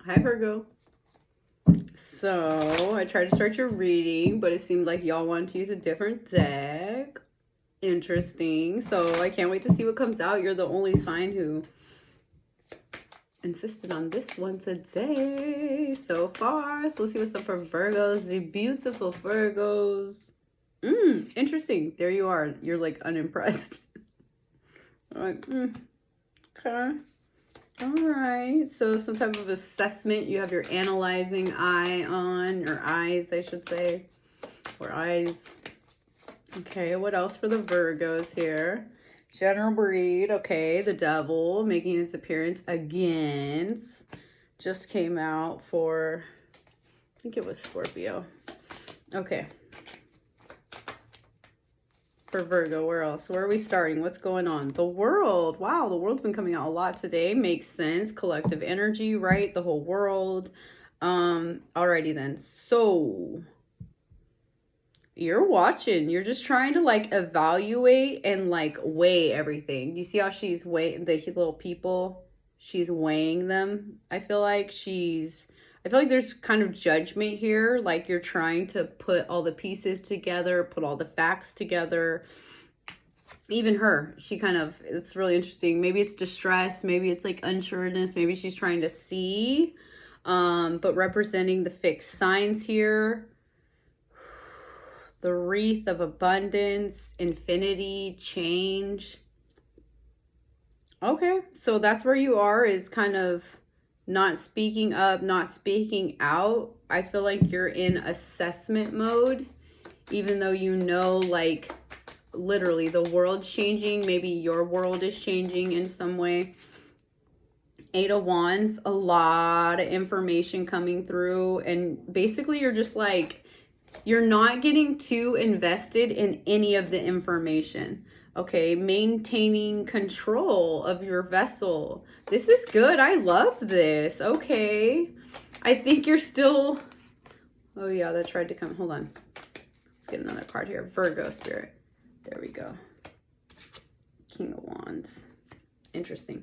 Hi, Virgo. So, I tried to start your reading, but it seemed like y'all wanted to use a different deck. Interesting. So, I can't wait to see what comes out. You're the only sign who insisted on this one today so far. So, let's see what's up for Virgos. The beautiful Virgos. Interesting. There you are. You're like unimpressed. Like, okay. All right, so some type of assessment. You have your analyzing eye on, or eyes, I should say, or eyes. Okay, what else for the Virgos here? General breed. Okay, the devil making his appearance again. Just came out for, I think it was Scorpio. Okay. For Virgo, where else? Where are we starting? What's going on? The world. Wow, the world's been coming out a lot today. Makes sense. Collective energy, right? The whole world. Alrighty then. So you're watching. You're just trying to like evaluate and like weigh everything. You see how she's weighing the little people? She's weighing them. I feel like there's kind of judgment here. Like you're trying to put all the pieces together, put all the facts together. Even her, it's really interesting. Maybe it's distress. Maybe it's like unsureness. Maybe she's trying to see. But representing the fixed signs here. The wreath of abundance, infinity, change. Okay, so that's where you are, is kind of not speaking up, not speaking out. I feel like you're in assessment mode, even though you know, like, literally the world's changing. Maybe your world is changing in some way. Eight of Wands, a lot of information coming through. And basically you're just like, you're not getting too invested in any of the information. Okay, maintaining control of your vessel. This is good. I love this. Okay. I think you're still... Oh, yeah, that tried to come. Hold on. Let's get another card here. Virgo spirit. There we go. King of Wands. Interesting.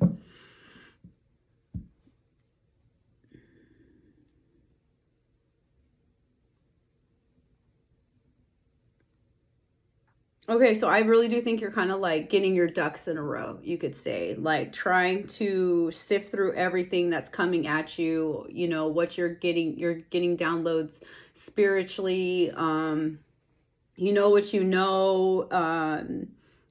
Okay, so I really do think you're kind of like getting your ducks in a row, you could say. Like trying to sift through everything that's coming at you, you know, what you're getting downloads spiritually. You know what you know.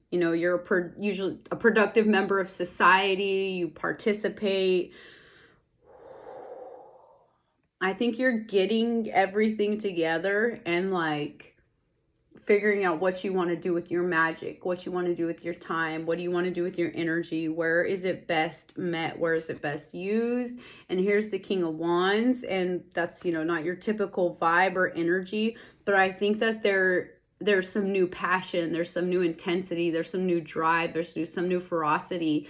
You know, you're usually a productive member of society, you participate. I think you're getting everything together and like figuring out what you want to do with your magic, what you want to do with your time, what do you want to do with your energy, where is it best met, where is it best used. And here's the King of Wands, and that's, you know, not your typical vibe or energy, but I think that there's some new passion, there's some new intensity, there's some new drive, there's some new ferocity.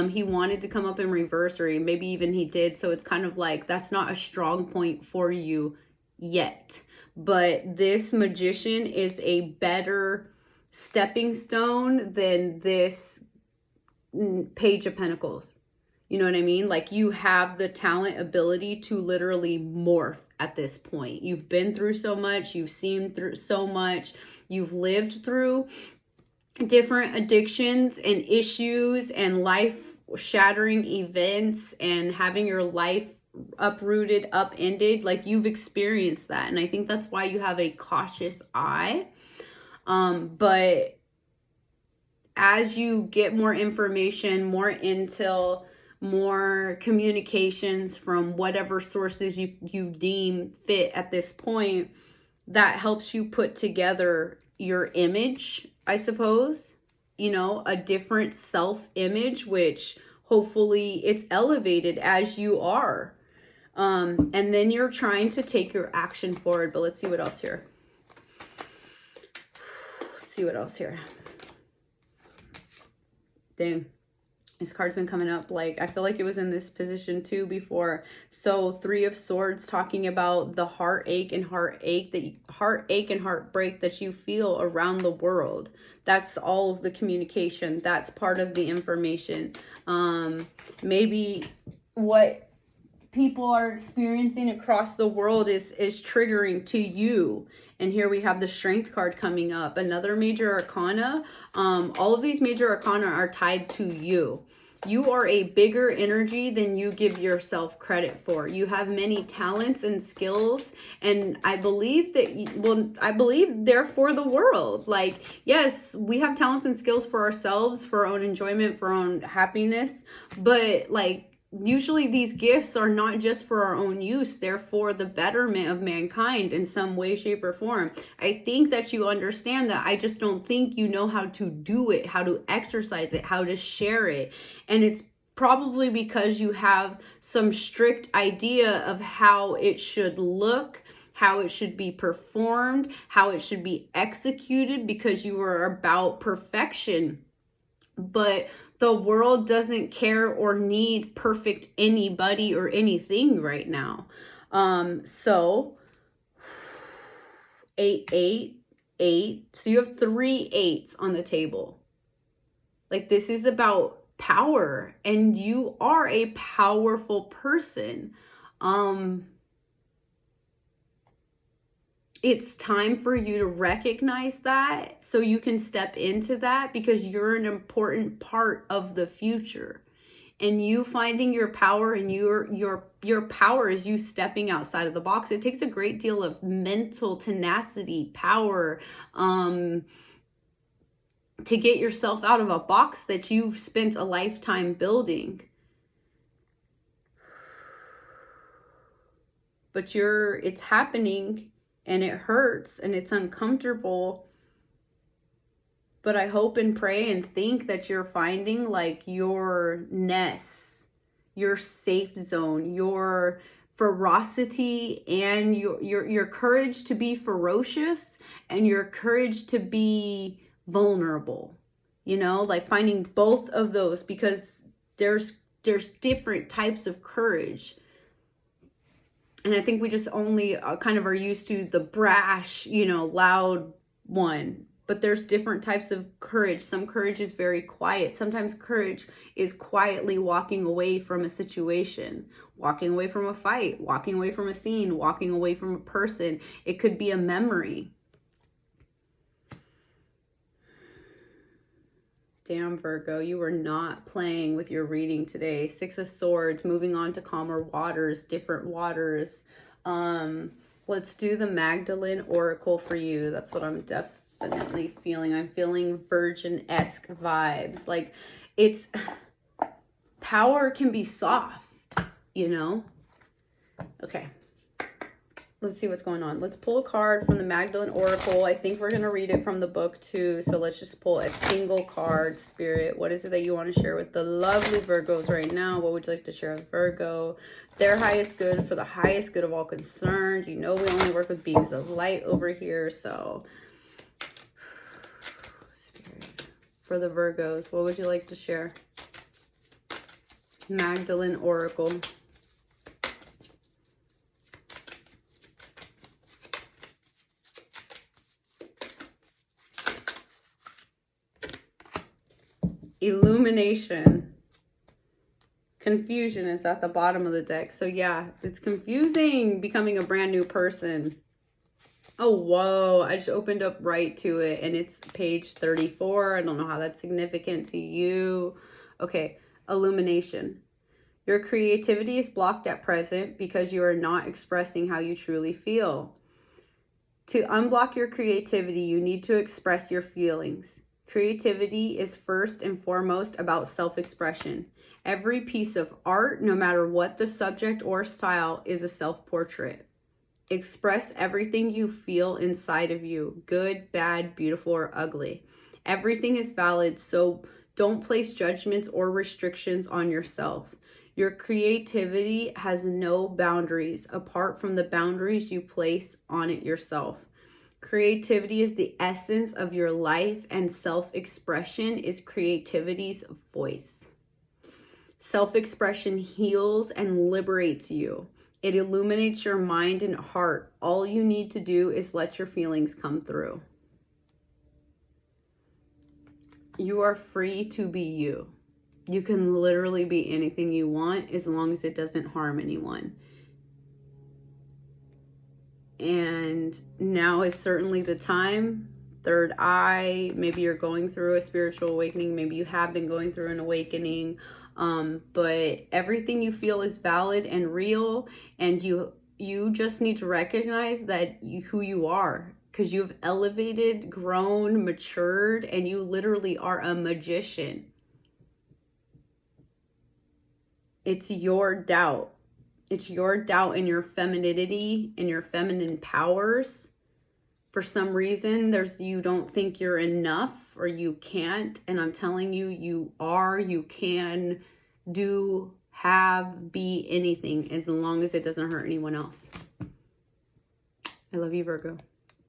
He wanted to come up in reverse, or maybe even he did, so it's kind of like that's not a strong point for you yet. But this Magician is a better stepping stone than this Page of Pentacles. You know what I mean? Like you have the talent, ability to literally morph at this point. You've been through so much. You've seen through so much. You've lived through different addictions and issues and life-shattering events and having your life uprooted, upended. Like you've experienced that, and I think that's why you have a cautious eye. But as you get more information, more intel, more communications from whatever sources you deem fit at this point, that helps you put together your image, I suppose, you know, a different self-image, which hopefully it's elevated as you are. And then you're trying to take your action forward. But let's see what else here. Let's see what else here. Dang. This card's been coming up, like, I feel like it was in this position too before. So 3 of Swords, talking about the heartache and heartbreak that you feel around the world. That's all of the communication. That's part of the information. Maybe what people are experiencing across the world is triggering to you. And here we have the Strength card coming up, another major arcana. All of these major arcana are tied to you. You are a bigger energy than you give yourself credit for. You have many talents and skills, and I believe that, I believe they're for the world. Like, yes, we have talents and skills for ourselves, for our own enjoyment, for our own happiness, but like, usually these gifts are not just for our own use, they're for the betterment of mankind in some way, shape, or form. I think that you understand that. I just don't think you know how to do it, how to exercise it, how to share it. And it's probably because you have some strict idea of how it should look, how it should be performed, how it should be executed, because you are about perfection. But the world doesn't care or need perfect anybody or anything right now. So 8, 8, 8. So you have 3 8s on the table. Like, this is about power, and you are a powerful person. It's time for you to recognize that so you can step into that, because you're an important part of the future. And you finding your power, and your power is you stepping outside of the box. It takes a great deal of mental tenacity, power, to get yourself out of a box that you've spent a lifetime building. But it's happening. And it hurts and it's uncomfortable. But I hope and pray and think that you're finding like your nest, your safe zone, your ferocity, and your courage to be ferocious, and your courage to be vulnerable. You know, like finding both of those, because there's different types of courage. And I think we just only kind of are used to the brash, loud one. But there's different types of courage. Some courage is very quiet. Sometimes courage is quietly walking away from a situation, walking away from a fight, walking away from a scene, walking away from a person. It could be a memory. Damn, Virgo, you were not playing with your reading today. 6 of Swords, moving on to calmer waters, different waters. Let's do the Magdalene Oracle for you. That's what I'm definitely feeling. I'm feeling Virgin-esque vibes. Like, it's, power can be soft, Okay. Let's see what's going on. Let's pull a card from the Magdalene Oracle. I think we're going to read it from the book too. So let's just pull a single card, Spirit. What is it that you want to share with the lovely Virgos right now? What would you like to share with Virgo? Their highest good for the highest good of all concerned. We only work with beings of light over here. So, Spirit, for the Virgos, what would you like to share? Magdalene Oracle. Illumination. Confusion is at the bottom of the deck. So yeah, it's confusing becoming a brand new person. Oh, whoa. I just opened up right to it, and it's page 34. I don't know how that's significant to you. Okay, illumination. Your creativity is blocked at present because you are not expressing how you truly feel. To unblock your creativity, you need to express your feelings. Creativity is first and foremost about self-expression. Every piece of art, no matter what the subject or style, is a self-portrait. Express everything you feel inside of you, good, bad, beautiful, or ugly. Everything is valid, so don't place judgments or restrictions on yourself. Your creativity has no boundaries apart from the boundaries you place on it yourself. Creativity is the essence of your life, and self-expression is creativity's voice. Self-expression heals and liberates you. It illuminates your mind and heart. All you need to do is let your feelings come through. You are free to be you. You can literally be anything you want as long as it doesn't harm anyone. And now is certainly the time. Third eye, maybe you're going through a spiritual awakening. Maybe you have been going through an awakening. But everything you feel is valid and real. And you just need to recognize that who you are. Because you've elevated, grown, matured, and you literally are a magician. It's your doubt. It's your doubt in your femininity and your feminine powers. For some reason, you don't think you're enough or you can't. And I'm telling you, you are, you can do, have, be anything as long as it doesn't hurt anyone else. I love you, Virgo.